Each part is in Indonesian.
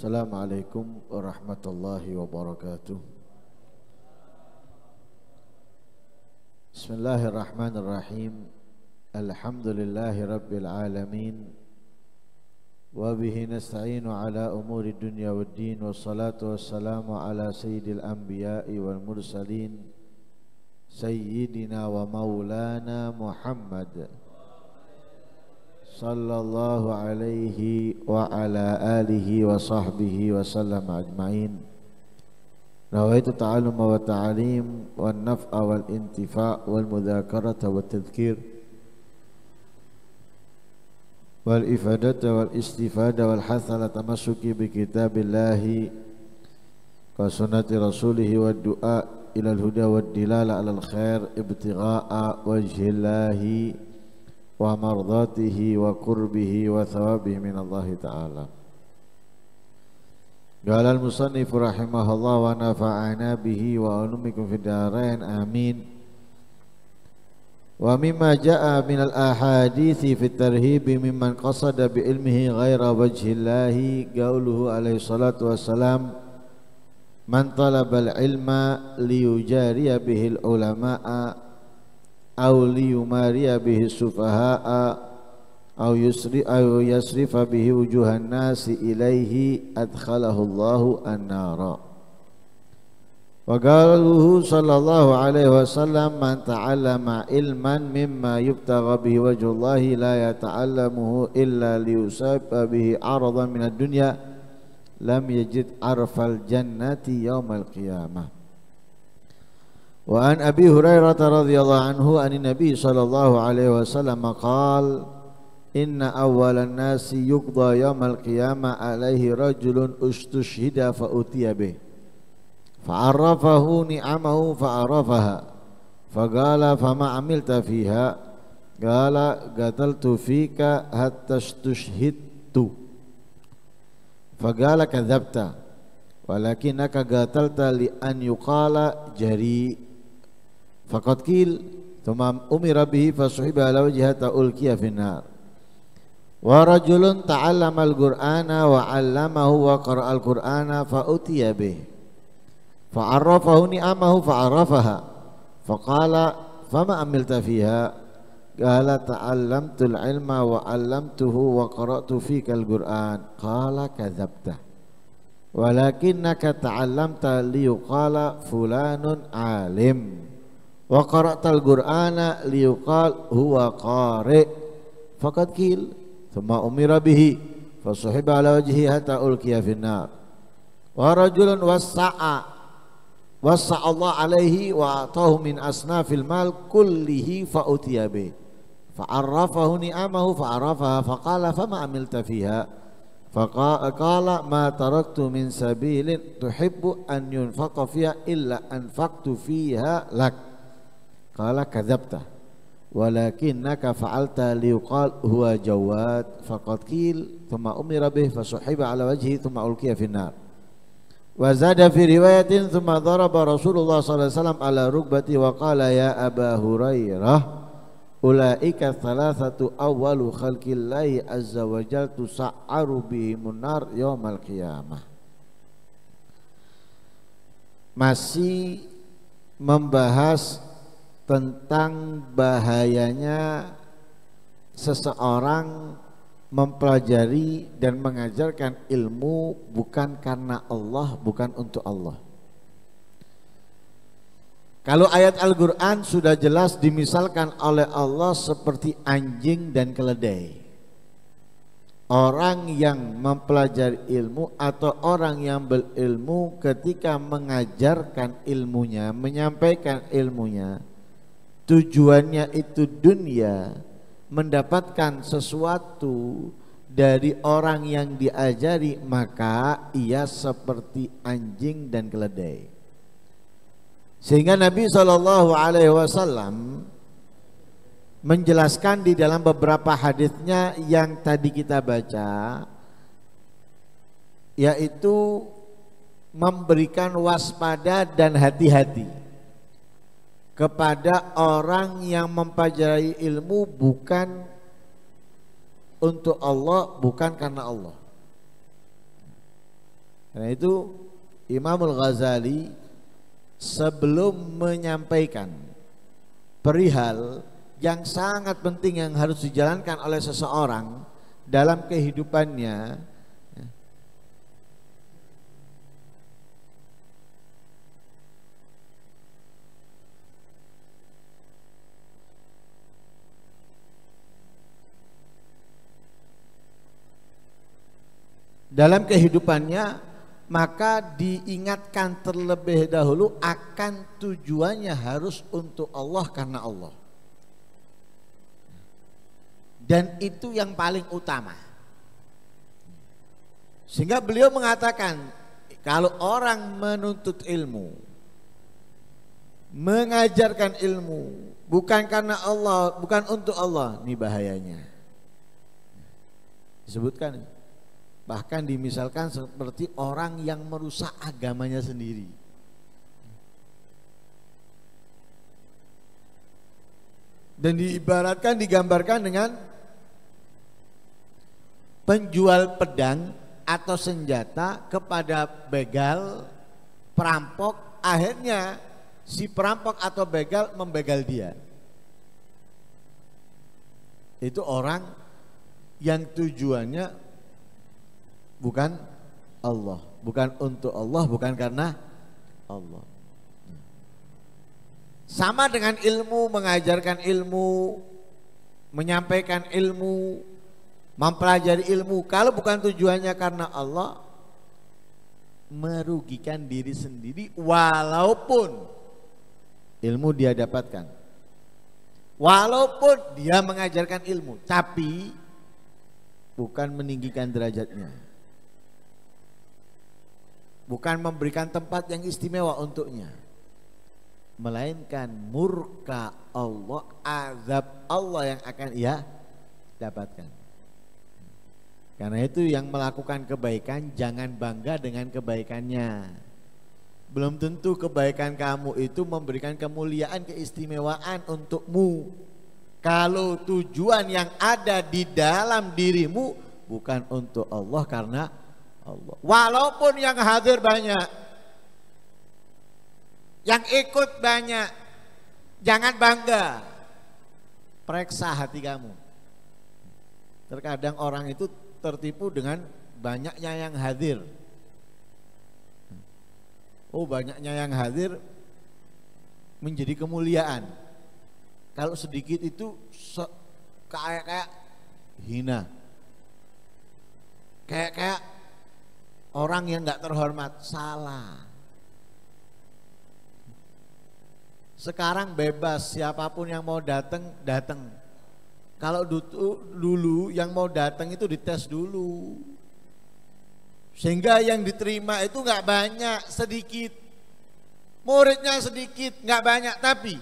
Assalamualaikum warahmatullahi wabarakatuh. Bismillahirrahmanirrahim. Alhamdulillahi rabbil alamin. Wa bihi nasta'inu ala umuri dunya waddin. Wassalatu wassalamu ala sayyidil anbiya'i wal mursalin, sayyidina wa maulana Muhammad sallallahu alaihi wa ala alihi wa sahbihi wa sallam ajma'in. Nawaitu ta'allum wa ta'alim wa naf'a wal intifa' wal mudhakarata wa tadhkir wal ifadata wal istifada wal hathala tamassuki bi kitabillahi wa sunnati rasulihi wa du'a ilal huda wa dilala alal khair ibtigha'a wajhillahi wa mardatihi wa qurbihi wa thawabihi minallahi ta'ala. Qala al-musannif rahimahullah wa nafa'ana bihi wa ulumikum fid dharain amin. Wa mimma jaa minal ahadithi fit tarhibi mimman qasada bi ilmihi ghaira wajhillahi qauluhu alaihi salatu wassalam man talabal ilma liyujariya bihil ulama'a aw liyumariya bihi sufaha'a aw yasrifa bihi wujuhan nasi ilaihi adkhalahu Allahu an-nara. Wa qaluhu sallallahu alaihi wasallam man ta'allama ilman mimma yubtagha bihi wajhullahi la yata'allamuhu illa liyusaba bihi aradan minad dunya lam yajid arfal jannati yaumal qiyamah. Wa an Abi Hurairah radhiyallahu anhu anin Nabi sallallahu alaihi wasallam qala inna awwalan nasi yuqda yaumal qiyamah alaihi rajulun ustushhida fa utiya bih fa'arrafahu ni'amahu fa'arafaha faqala fama amilta fiha qala qataltu fika hatta ustushhidtu faqala kadzabta walakinaka qatalta li an yuqala jari faqad qil thumma umira bihi fasuhiba ala wajhihi ulqiya finnar. Wa rajulun ta'allama al-Qur'ana wa 'allamahu wa qara'a al-Qur'ana fa utiya bih fa'arrafahu ni'amahu fa'arafaha faqala fama amilta fiha qala ta'allamtu al-'ilma wa 'allamtuhu wa qara'tu fika al-Qur'an qala kadzabta walakinnaka ta'allamta liyuqala fulanun 'alim wa qara'tal Qur'ana liyuqal huwa qari' faqad qil thumma umira bihi fasuhiba ala wajhihi hatta ulqiya finnar. Wa rajulun wasa'a Allah alaihi wa atahu min asnafil mal kullihi fa utiya bihi fa'arrafahu ni'amahu fa'arafaha faqala fama amilta fiha faqala ma taraktu min sabilin tuhibbu an yunfaqa fiha illa anfaqtu fiha lak qala kadzabta walakinnaka fa'alta liyuqal huwa jawad faqad qil thumma umira bih fasuhiba ala wajhihi thumma ulqiya finnar. Wa zada fi riwayatin thumma daraba Rasulullah sallallahu alaihi wasallam ala rukbati wa qala ya Aba Hurairah ulaika thalathatu awwalu khalqillahi azza wa jalla tusa'aru bihimun nar yaumal qiyamah. Masih membahas tentang bahayanya seseorang mempelajari dan mengajarkan ilmu bukan karena Allah, bukan untuk Allah. Kalau ayat Al-Quran sudah jelas dimisalkan oleh Allah seperti anjing dan keledai. Orang yang mempelajari ilmu atau orang yang berilmu ketika mengajarkan ilmunya, menyampaikan ilmunya, tujuannya itu dunia, mendapatkan sesuatu dari orang yang diajari, maka ia seperti anjing dan keledai. Sehingga Nabi SAW menjelaskan di dalam beberapa hadisnya yang tadi kita baca, yaitu memberikan waspada dan hati-hati kepada orang yang mempelajari ilmu bukan untuk Allah, bukan karena Allah. Karena itu Imamul Ghazali sebelum menyampaikan perihal yang sangat penting yang harus dijalankan oleh seseorang dalam kehidupannya, maka diingatkan terlebih dahulu akan tujuannya harus untuk Allah, karena Allah. Dan itu yang paling utama. Sehingga beliau mengatakan, kalau orang menuntut ilmu, mengajarkan ilmu bukan karena Allah, bukan untuk Allah, ini bahayanya. Disebutkan, bahkan dimisalkan seperti orang yang merusak agamanya sendiri. Dan diibaratkan, digambarkan dengan penjual pedang atau senjata kepada begal, perampok, akhirnya si perampok atau begal membegal dia. Itu orang yang tujuannya bukan Allah, bukan untuk Allah, bukan karena Allah. Sama dengan ilmu, mengajarkan ilmu, menyampaikan ilmu, mempelajari ilmu, kalau bukan tujuannya karena Allah, merugikan diri sendiri walaupun ilmu dia dapatkan, walaupun dia mengajarkan ilmu, tapi bukan meninggikan derajatnya, bukan memberikan tempat yang istimewa untuknya, melainkan murka Allah, azab Allah yang akan ia dapatkan. Karena itu yang melakukan kebaikan jangan bangga dengan kebaikannya. Belum tentu kebaikan kamu itu memberikan kemuliaan, keistimewaan untukmu, kalau tujuan yang ada di dalam dirimu bukan untuk Allah, karena Allah. Walaupun yang hadir banyak, yang ikut banyak, jangan bangga. Periksa hati kamu. Terkadang orang itu tertipu dengan banyaknya yang hadir. Oh, banyaknya yang hadir menjadi kemuliaan. Kalau sedikit itu kayak hina, kayak orang yang nggak terhormat. Salah. Sekarang bebas, siapapun yang mau datang, datang. Kalau dulu yang mau datang itu dites dulu, sehingga yang diterima itu nggak banyak, sedikit. Muridnya sedikit, nggak banyak, tapi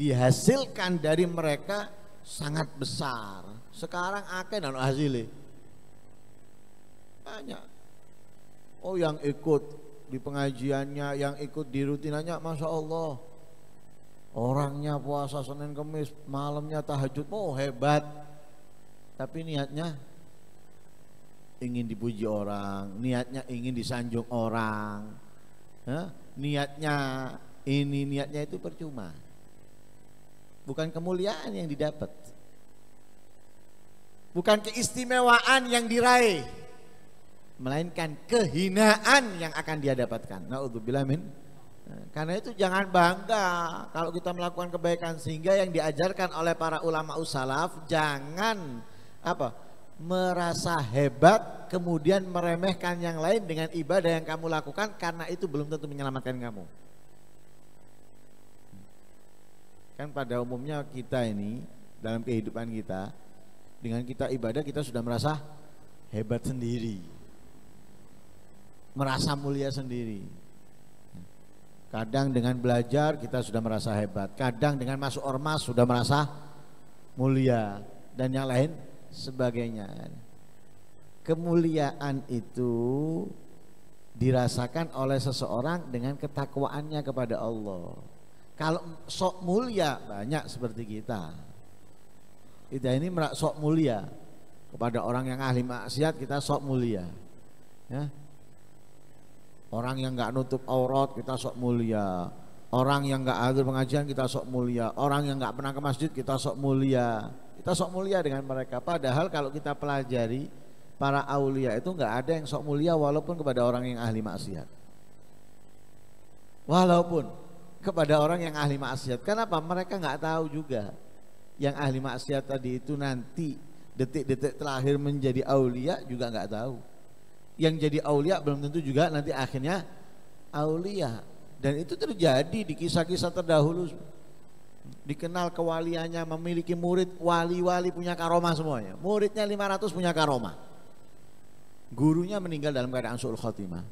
dihasilkan dari mereka sangat besar. Sekarang akeh nang hasilnya banyak. Oh, yang ikut di pengajiannya, yang ikut di rutinannya, Masya Allah, orangnya puasa Senin Kemis, malamnya tahajud, oh hebat. Tapi niatnya ingin dipuji orang, niatnya ingin disanjung orang, niatnya ini, niatnya itu percuma. Bukan kemuliaan yang didapat, bukan keistimewaan yang diraih, melainkan kehinaan yang akan dia dapatkan. Na'udzubillah min. Karena itu jangan bangga kalau kita melakukan kebaikan, sehingga yang diajarkan oleh para ulama ussalaf, jangan merasa hebat kemudian meremehkan yang lain dengan ibadah yang kamu lakukan, karena itu belum tentu menyelamatkan kamu. Kan pada umumnya kita ini dalam kehidupan kita, dengan kita ibadah kita sudah merasa hebat sendiri, merasa mulia sendiri. Kadang dengan belajar kita sudah merasa hebat, kadang dengan masuk ormas sudah merasa mulia, dan yang lain sebagainya. Kemuliaan itu dirasakan oleh seseorang dengan ketakwaannya kepada Allah. Kalau sok mulia banyak seperti kita ini sok mulia kepada orang yang ahli maksiat, kita sok mulia. Ya. Orang yang nggak nutup aurat kita sok mulia. Orang yang nggak hadir pengajian kita sok mulia. Orang yang nggak pernah ke masjid kita sok mulia. Kita sok mulia dengan mereka. Padahal kalau kita pelajari para aulia itu nggak ada yang sok mulia walaupun kepada orang yang ahli maksiat. Walaupun kepada orang yang ahli maksiat. Kenapa? Mereka nggak tahu juga. Yang ahli maksiat tadi itu nanti detik-detik terakhir menjadi aulia juga nggak tahu. Yang jadi aulia belum tentu juga nanti akhirnya aulia. Dan itu terjadi di kisah-kisah terdahulu. Dikenal kewaliannya, memiliki murid, wali-wali punya karomah semuanya. Muridnya 500 punya karomah. Gurunya meninggal dalam keadaan su'ul khotimah.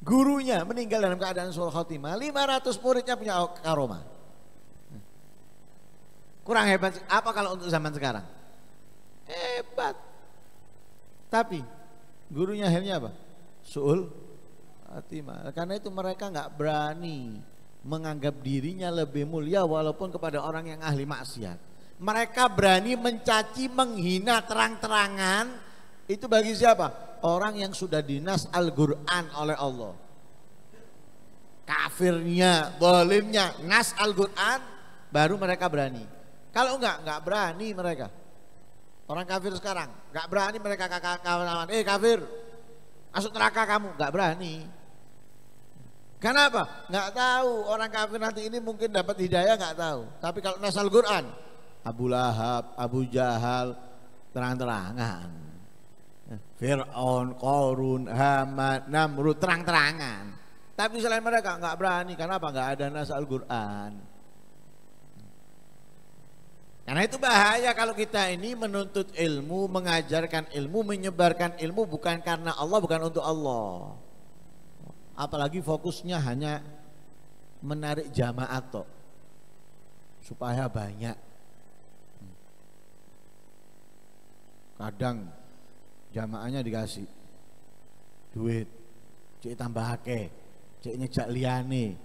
Gurunya meninggal dalam keadaan su'ul khotimah. 500 muridnya punya karomah. Kurang hebat. Apa kalau untuk zaman sekarang? Hebat. Tapi gurunya akhirnya apa? Su'ul khotimah. Karena itu mereka nggak berani menganggap dirinya lebih mulia walaupun kepada orang yang ahli maksiat. Mereka berani mencaci, menghina terang-terangan. Itu bagi siapa? Orang yang sudah dinas Al-Quran oleh Allah. Kafirnya, zalimnya, nas Al-Quran, baru mereka berani. Kalau enggak berani mereka. Orang kafir sekarang, enggak berani mereka kawan-kawan. Kafir, masuk neraka kamu, enggak berani. Kenapa? Enggak tahu. Orang kafir nanti ini mungkin dapat hidayah, enggak tahu. Tapi kalau nas Al-Quran, Abu Lahab, Abu Jahal, terang-terangan. Fir'aun, Qarun, Haman, Namrud, terang-terangan. Tapi selain mereka enggak berani. Kenapa? Enggak ada nas Al-Quran. Karena itu bahaya kalau kita ini menuntut ilmu, mengajarkan ilmu, menyebarkan ilmu bukan karena Allah, bukan untuk Allah. Apalagi fokusnya hanya menarik jamaah toh, supaya banyak. Kadang jamaahnya dikasih duit, cek tambah akeh, cek nyejak liyane.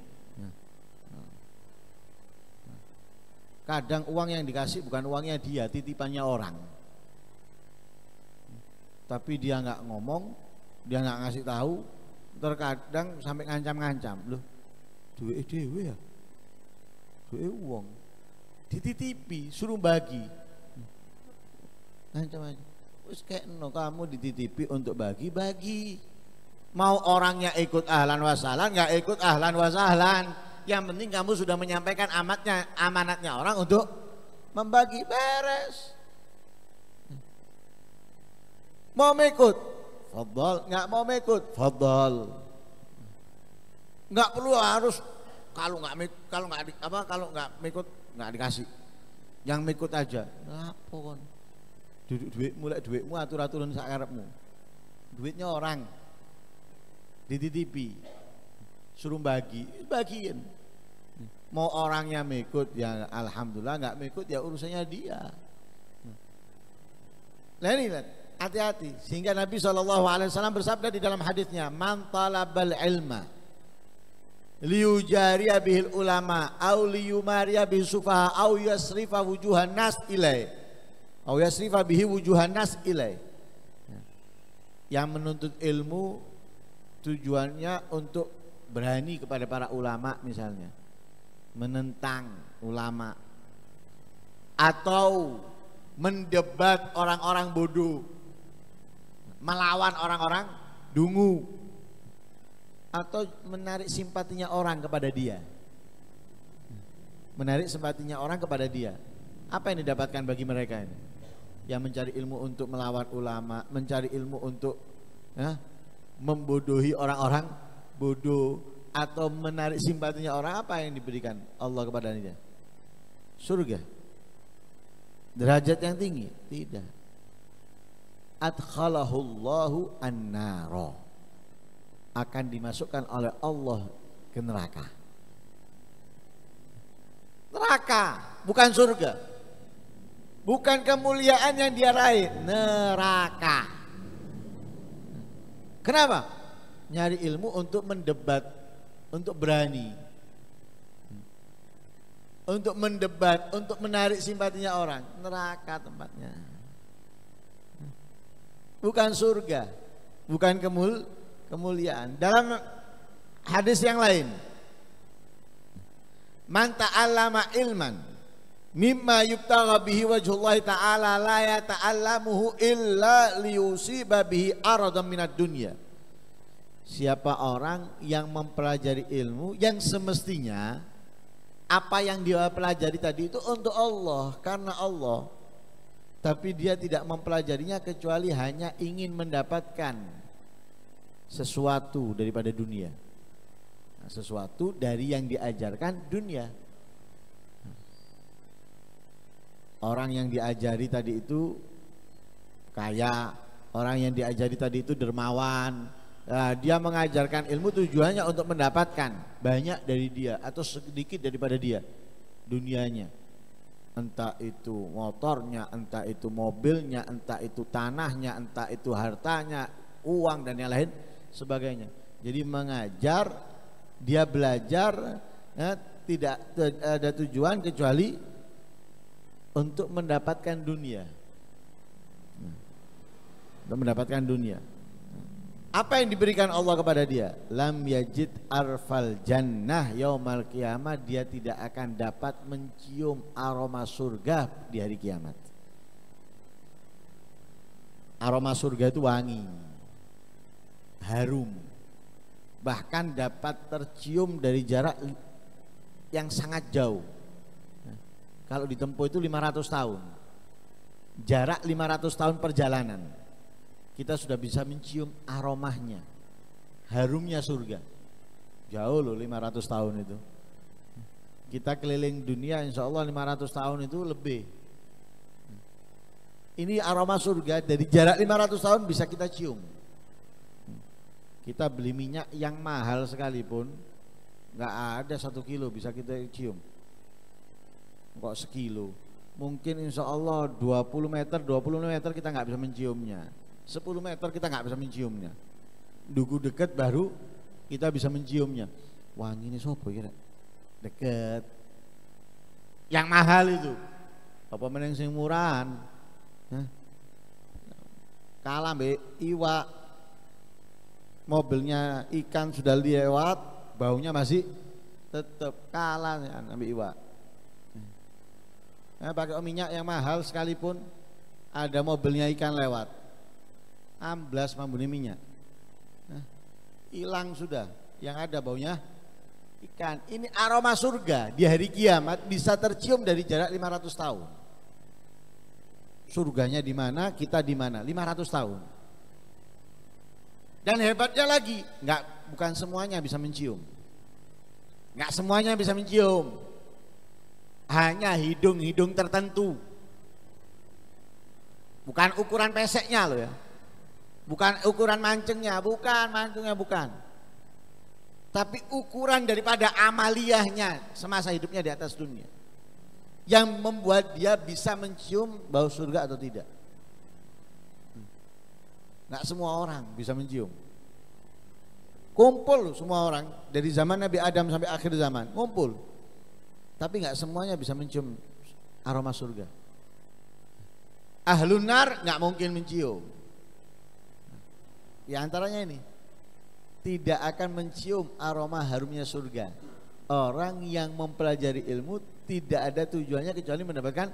Kadang uang yang dikasih bukan uangnya dia, titipannya orang. Tapi dia nggak ngomong, dia nggak ngasih tahu. Terkadang sampai ngancam-ngancam, loh, duit dewe ya, duit uang, dititipi, suruh bagi, ngancam aja. Terus kayak no, kamu dititipi untuk bagi-bagi. Mau orangnya ikut ahlan wasahlan, nggak ikut ahlan wasahlan. Yang penting kamu sudah menyampaikan amanatnya orang untuk membagi, beres. Mau ikut, fadhal. Nggak mau ikut, fadhal. Nggak perlu harus kalau nggak ikut nggak dikasih. Yang ikut aja. Apa kon? Duitmu atur-aturan sakarepmu. Duitnya orang dititipi, suruh bagiin. Mau orangnya mengikut ya alhamdulillah, nggak mengikut ya urusannya dia. Nah ini hati-hati. Sehingga Nabi SAW bersabda di dalam hadisnya, man talabal ilma liyujariya bihil ulama au liyumariya bihi sufaha au yasrifa wujuhan nas ilai au yasrifa bihi wujuhan nas ilai. Yang menuntut ilmu tujuannya untuk berani kepada para ulama misalnya, menentang ulama atau mendebat orang-orang bodoh, melawan orang-orang dungu, atau menarik simpatinya orang kepada dia. Menarik simpatinya orang kepada dia. Apa yang didapatkan bagi mereka ini? Yang mencari ilmu untuk melawan ulama, mencari ilmu untuk membodohi orang-orang bodoh, atau menarik simpatinya orang, apa yang diberikan Allah kepada dia? Surga, derajat yang tinggi? Tidak. Adkhalahullahu an-nara, akan dimasukkan oleh Allah ke neraka. Neraka, bukan surga. Bukan kemuliaan yang dia raih, neraka. Kenapa? Nyari ilmu untuk mendebat, untuk berani, untuk mendebat, untuk menarik simpatinya orang. Neraka tempatnya. bukan surga, bukan kemuliaan. Dalam hadis yang lain, man ta'allama ilman mimma yubtagha bihi wajhullahi ta'ala la yata'allamuhu illa liyusiba bihi aradan minad dunya. Siapa orang yang mempelajari ilmu yang semestinya apa yang dia pelajari tadi itu untuk Allah, karena Allah, tapi dia tidak mempelajarinya kecuali hanya ingin mendapatkan sesuatu daripada dunia, sesuatu dari yang diajarkan dunia. Orang yang diajari tadi itu kaya, orang yang diajari tadi itu dermawan. Nah, dia mengajarkan ilmu tujuannya untuk mendapatkan banyak dari dia atau sedikit daripada dia dunianya. Entah itu motornya, entah itu mobilnya, entah itu tanahnya, entah itu hartanya, uang dan yang lain sebagainya. Jadi mengajar, dia belajar ya, tidak ada tujuan kecuali untuk mendapatkan dunia. Untuk mendapatkan dunia. Apa yang diberikan Allah kepada dia? Lam yajid arfal jannah yaumal qiyamah, dia tidak akan dapat mencium aroma surga di hari kiamat. Aroma surga itu wangi, harum, bahkan dapat tercium dari jarak yang sangat jauh. Kalau ditempuh itu 500 tahun, jarak 500 tahun perjalanan, kita sudah bisa mencium aromanya, harumnya surga. Jauh loh 500 tahun itu. Kita keliling dunia insya Allah 500 tahun itu lebih. Ini aroma surga dari jarak 500 tahun bisa kita cium. Kita beli minyak yang mahal sekalipun gak ada 1 kilo bisa kita cium. Kok sekilo? Mungkin insya Allah 20 meter kita gak bisa menciumnya. 10 meter kita nggak bisa menciumnya. Dugu dekat baru kita bisa menciumnya. Wangi ini sopo kira? Dekat. Yang mahal itu. Apa meneng sing murahan? Kalah mbek iwak. Mobilnya ikan sudah lewat, baunya masih tetap kalah ambil iwak. Pakai minyak yang mahal sekalipun ada mobilnya ikan lewat, amblas mambune minyak, hilang sudah, yang ada baunya ikan. Ini aroma surga di hari kiamat bisa tercium dari jarak 500 tahun. Surganya di mana, kita di mana? 500 tahun. Dan hebatnya lagi, bukan semuanya bisa mencium. Enggak semuanya bisa mencium. Hanya hidung-hidung tertentu. Bukan ukuran peseknya loh ya. Bukan ukuran mancungnya, bukan. Tapi ukuran daripada amaliyahnya semasa hidupnya di atas dunia, yang membuat dia bisa mencium bau surga atau tidak. Nggak semua orang bisa mencium. Kumpul semua orang dari zaman Nabi Adam sampai akhir zaman, kumpul. Tapi nggak semuanya bisa mencium aroma surga. Ahlun nar nggak mungkin mencium. Di antaranya ini, tidak akan mencium aroma harumnya surga. Orang yang mempelajari ilmu tidak ada tujuannya kecuali mendapatkan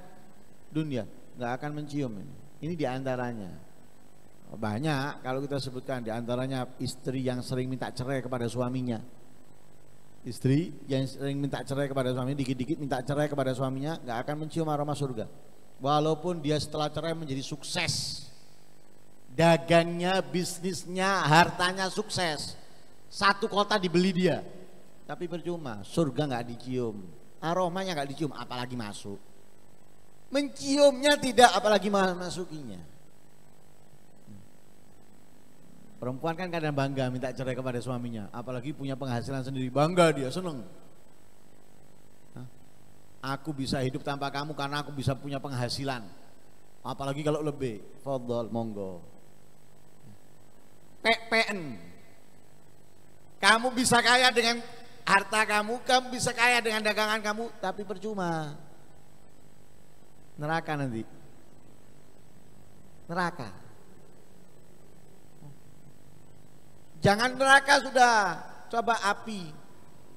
dunia, nggak akan mencium ini. Ini di antaranya. Banyak kalau kita sebutkan, di antaranya istri yang sering minta cerai kepada suaminya. Istri yang sering minta cerai kepada suaminya, dikit-dikit minta cerai kepada suaminya, nggak akan mencium aroma surga. Walaupun dia setelah cerai menjadi sukses, dagangnya, bisnisnya, hartanya sukses, 1 kota dibeli dia, tapi percuma, surga nggak dicium, aromanya nggak dicium, apalagi masuk. Menciumnya tidak, apalagi masukinya. Perempuan kan kadang bangga minta cerai kepada suaminya, apalagi punya penghasilan sendiri, bangga dia, seneng. Aku bisa hidup tanpa kamu karena aku bisa punya penghasilan, apalagi kalau lebih, fadhol, monggo. PPN, kamu bisa kaya dengan harta kamu bisa kaya dengan dagangan kamu, tapi percuma, neraka nanti, neraka. Jangan neraka sudah, coba api,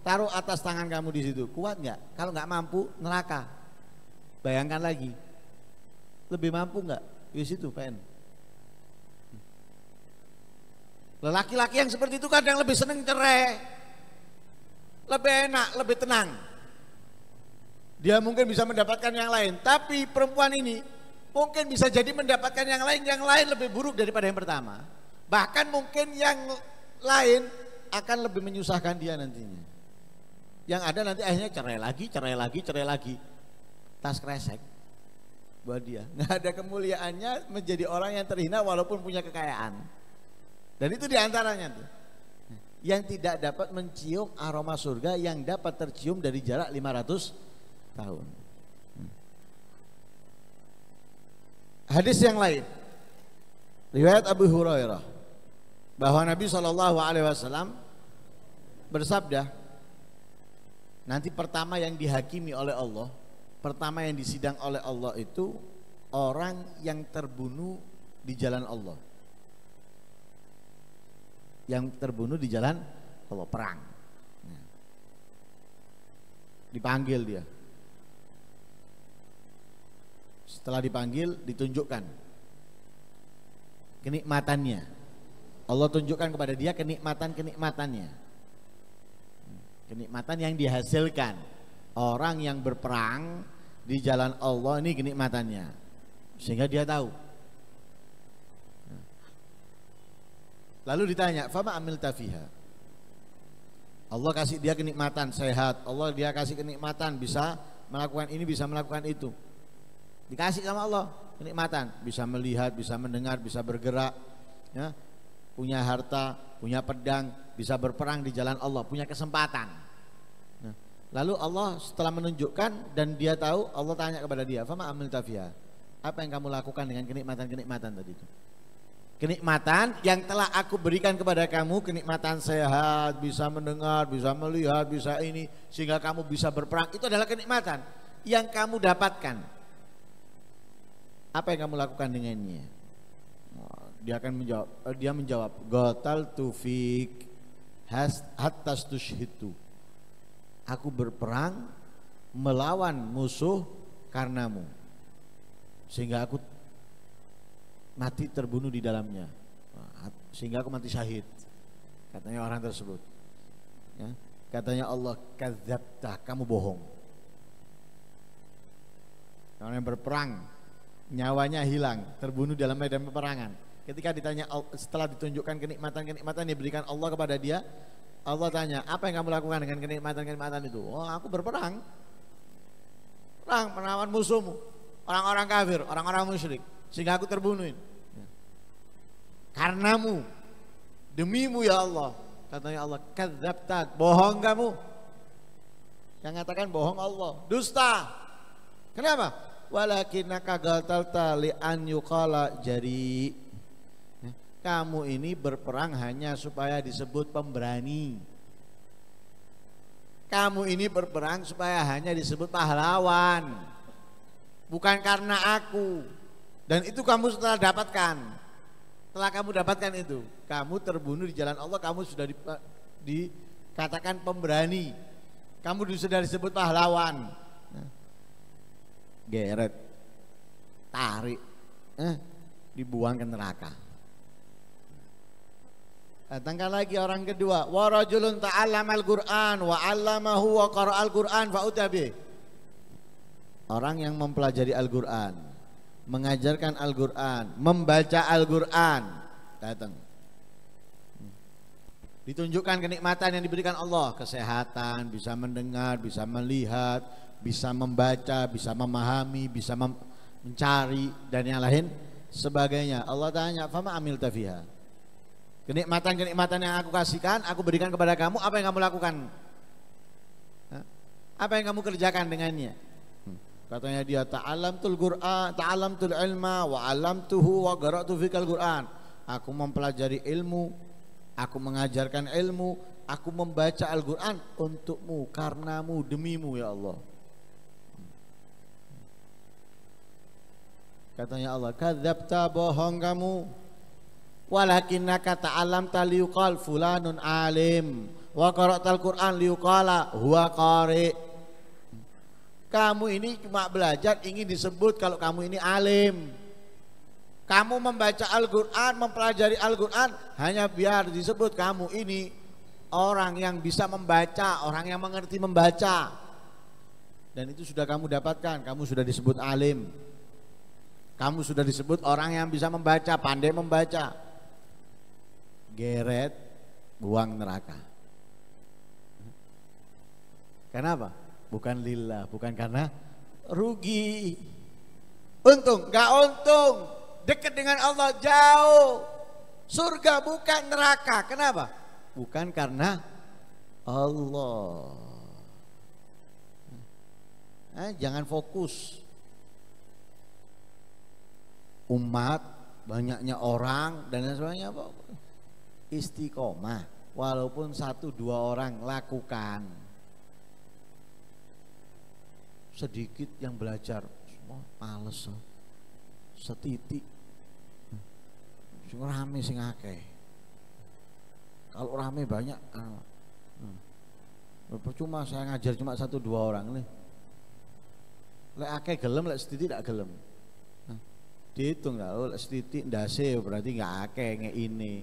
taruh atas tangan kamu di situ, kuat nggak? Kalau nggak mampu neraka, bayangkan lagi, lebih mampu nggak? Di situ PN. Lelaki-laki yang seperti itu kadang lebih seneng cerai, lebih enak, lebih tenang. Dia mungkin bisa mendapatkan yang lain, tapi perempuan ini mungkin bisa jadi mendapatkan yang lain lebih buruk daripada yang pertama. Bahkan mungkin yang lain akan lebih menyusahkan dia nantinya. Yang ada nanti akhirnya cerai lagi. Tas kresek buat dia. Nggak ada kemuliaannya, menjadi orang yang terhina walaupun punya kekayaan. Dan itu diantaranya tuh. Yang tidak dapat mencium aroma surga yang dapat tercium dari jarak 500 tahun. Hadis yang lain, riwayat Abu Hurairah, bahwa Nabi SAW bersabda, nanti pertama yang dihakimi oleh Allah, pertama yang disidang oleh Allah itu orang yang terbunuh di jalan Allah. Yang terbunuh di jalan Allah, perang. Dipanggil dia. Setelah dipanggil, ditunjukkan kenikmatannya. Allah tunjukkan kepada dia kenikmatannya. Kenikmatan yang dihasilkan orang yang berperang di jalan Allah, ini kenikmatannya. Sehingga dia tahu. Lalu ditanya, fama amilta fiha. Allah kasih dia kenikmatan sehat, Allah dia kasih kenikmatan bisa melakukan ini, bisa melakukan itu. Dikasih sama Allah kenikmatan, bisa melihat, bisa mendengar, bisa bergerak, ya, punya harta, punya pedang, bisa berperang di jalan Allah, punya kesempatan. Nah, lalu Allah setelah menunjukkan dan dia tahu, Allah tanya kepada dia, fama amilta fiha. Apa yang kamu lakukan dengan kenikmatan tadi itu? Kenikmatan yang telah aku berikan kepada kamu, kenikmatan sehat, bisa mendengar, bisa melihat, bisa ini, sehingga kamu bisa berperang, itu adalah kenikmatan yang kamu dapatkan. Apa yang kamu lakukan dengannya? Dia menjawab, Gotal tufik hatta tushhitu. Aku berperang melawan musuh karenamu, sehingga aku mati terbunuh di dalamnya, sehingga aku mati syahid, katanya orang tersebut, ya. Katanya Allah, kadzabta, kamu bohong. Orang yang berperang nyawanya hilang, terbunuh dalam medan peperangan. Ketika ditanya, setelah ditunjukkan kenikmatan yang diberikan Allah kepada dia, Allah tanya, apa yang kamu lakukan dengan kenikmatan itu? Oh, aku berperang, perang melawan musuhmu, orang-orang kafir, orang-orang musyrik, sehingga aku terbunuhin. Karenamu, demimu ya Allah. Katanya Allah, kadzabta, bohong kamu. Yang mengatakan bohong Allah, dusta. Kenapa? Walakinnaka gatalta li an yuqala jari. Kamu ini berperang hanya supaya disebut pemberani. Kamu ini berperang supaya hanya disebut pahlawan, bukan karena aku. Dan itu kamu setelah dapatkan. Setelah kamu dapatkan itu, kamu terbunuh di jalan Allah, kamu sudah dikatakan pemberani, kamu sudah disebut pahlawan. Geret, tarik, dibuang ke neraka. Datangkan lagi orang kedua, wa rajulun ta'allamal Qur'an wa 'allamahu wa qara'al Qur'an fa utabi. Orang yang mempelajari Al-Qur'an, mengajarkan Al-Qur'an, membaca Al-Qur'an, datang. Ditunjukkan kenikmatan yang diberikan Allah, kesehatan, bisa mendengar, bisa melihat, bisa membaca, bisa memahami, bisa mencari dan yang lain sebagainya. Allah tanya, fama amilta fiha. Kenikmatan-kenikmatan yang aku kasihkan, aku berikan kepada kamu, apa yang kamu lakukan? Apa yang kamu kerjakan dengannya? Katanya dia, ta'alamtul Qur'an, ta'alamtul ilma wa 'allamtuhu wa qara'tu fikal Qur'an. Aku mempelajari ilmu, aku mengajarkan ilmu, aku membaca Al-Qur'an untukmu, karenamu, demimu ya Allah. Katanya Allah, kadzabta, bohong kamu. Walakinnaka ta'allamta liyuqal fulanun alim wa qara'tal Qur'an liyuqala huwa qari. Kamu ini cuma belajar ingin disebut kalau kamu ini alim. Kamu membaca Al-Qur'an, mempelajari Al-Qur'an hanya biar disebut kamu ini orang yang bisa membaca, orang yang mengerti membaca. Dan itu sudah kamu dapatkan, kamu sudah disebut alim. Kamu sudah disebut orang yang bisa membaca, pandai membaca. Geret, buang neraka. Kenapa? Bukan lillah, bukan karena rugi. Untung, gak untung. Dekat dengan Allah jauh. Surga bukan neraka. Kenapa? Bukan karena Allah. Jangan fokus. Umat, banyaknya orang dan lain sebagainya. Istiqomah, walaupun 1-2 orang lakukan. Sedikit yang belajar, semua males. Setitik, sing rame sing akeh. Kalau rame banyak, percuma saya ngajar cuma 1-2 orang nih. Lek akeh gelem, lek setitik tidak gelem. Dihitung nggak, lek setitik ndase berarti nggak akeh nge ini.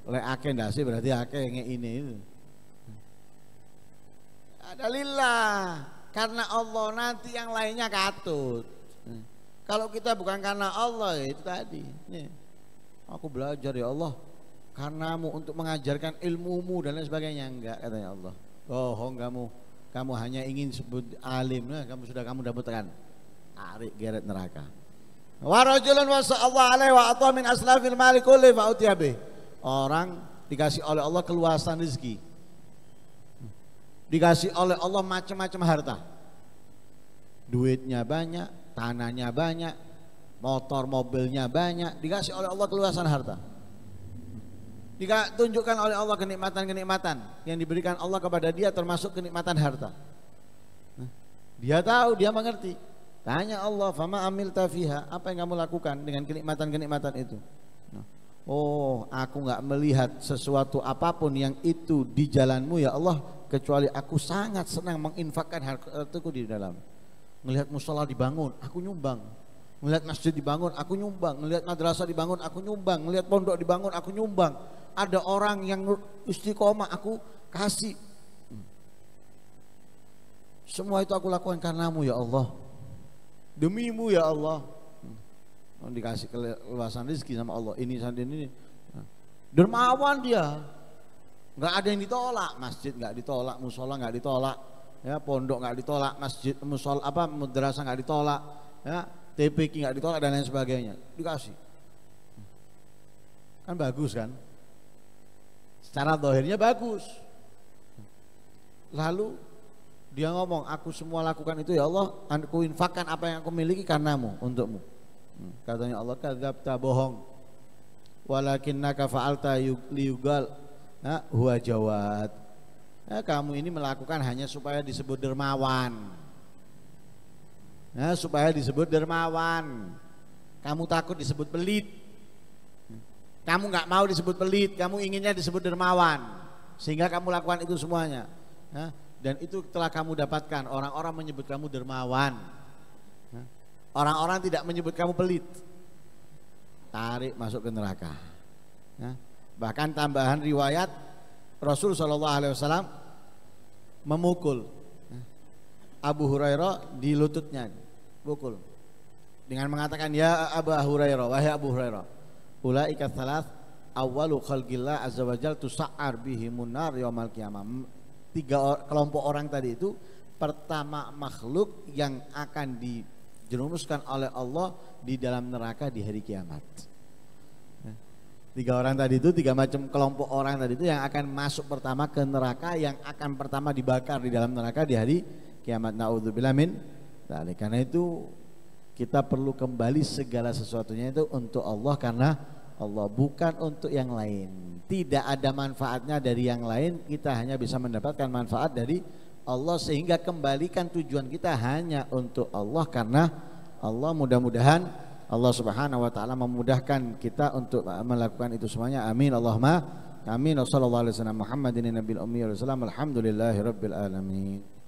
Lek akeh ndase berarti akeh nge ini. Ada lillah, karena Allah, nanti yang lainnya katut. Kalau kita bukan karena Allah, ya itu tadi. Aku belajar ya Allah karenamu untuk mengajarkan ilmumu dan lain sebagainya. Enggak, katanya Allah. Bohong kamu hanya ingin sebut alim. Nah, kamu dapatkan. Tarik geret neraka. Wa rajulun wa sallallahu alaihi wa atwa min aslafil mali kulli fa utiya bih. Orang dikasih oleh Allah keluasan rezeki. Dikasih oleh Allah macam-macam harta. Duitnya banyak, tanahnya banyak, motor mobilnya banyak, dikasih oleh Allah keluasan harta. Ditunjukkan oleh Allah kenikmatan-kenikmatan yang diberikan Allah kepada dia, termasuk kenikmatan harta. Dia tahu, dia mengerti. Tanya Allah, fama amilta fiha, apa yang kamu lakukan dengan kenikmatan-kenikmatan itu? Oh, aku nggak melihat sesuatu apapun yang itu di jalanmu ya Allah, kecuali aku sangat senang menginfakkan hartaku di dalam. Melihat musola dibangun, aku nyumbang. Melihat masjid dibangun, aku nyumbang. Melihat madrasah dibangun, aku nyumbang. Melihat pondok dibangun, aku nyumbang. Ada orang yang istiqomah, aku kasih. Semua itu aku lakukan karenamu ya Allah, demimu ya Allah. Dikasih keluasan rezeki sama Allah. Ini dermawan dia, nggak ada yang ditolak. Masjid nggak ditolak, musola nggak ditolak, ya pondok nggak ditolak, masjid musola madrasah nggak ditolak, ya TPQ nggak ditolak dan lain sebagainya. Dikasih, kan bagus kan? Secara zahirnya bagus. Lalu dia ngomong, aku semua lakukan itu ya Allah, aku infakkan apa yang aku miliki karenamu, untukmu. Katanya Allah, kadzabta, bohong. Walakinnaka fa'alta liyugal huwa jawad. Kamu ini melakukan hanya supaya disebut dermawan. Supaya disebut dermawan. Kamu takut disebut pelit. Kamu nggak mau disebut pelit, kamu inginnya disebut dermawan. Sehingga kamu lakukan itu semuanya. Dan itu telah kamu dapatkan. Orang-orang menyebut kamu dermawan. Orang-orang tidak menyebut kamu pelit. Tarik masuk ke neraka. Bahkan tambahan riwayat, Rasul SAW memukul Abu Hurairah di lututnya, pukul dengan mengatakan, ya Abu Hurairah, wahai Abu Hurairah, ulaika thalath awwalu khalqillah azza wajal tusa'ar bihimun nar yaumal qiyamah. 3 kelompok orang tadi itu pertama makhluk yang akan dijerumuskan oleh Allah di dalam neraka di hari kiamat. 3 orang tadi itu, 3 macam kelompok orang tadi itu yang akan masuk pertama ke neraka, yang akan pertama dibakar di dalam neraka di hari kiamat. Naudzubillah min dzalik. Karena itu kita perlu kembali segala sesuatunya itu untuk Allah, karena Allah, bukan untuk yang lain. Tidak ada manfaatnya dari yang lain, kita hanya bisa mendapatkan manfaat dari Allah, sehingga kembalikan tujuan kita hanya untuk Allah, karena Allah. Mudah-mudahan Allah Subhanahu wa taala memudahkan kita untuk melakukan itu semuanya. Amin Allahumma amin. Wassallallahu alaihi wasallam Muhammadin nabiyil ummi wa sallam. Alhamdulillahirabbil alamin.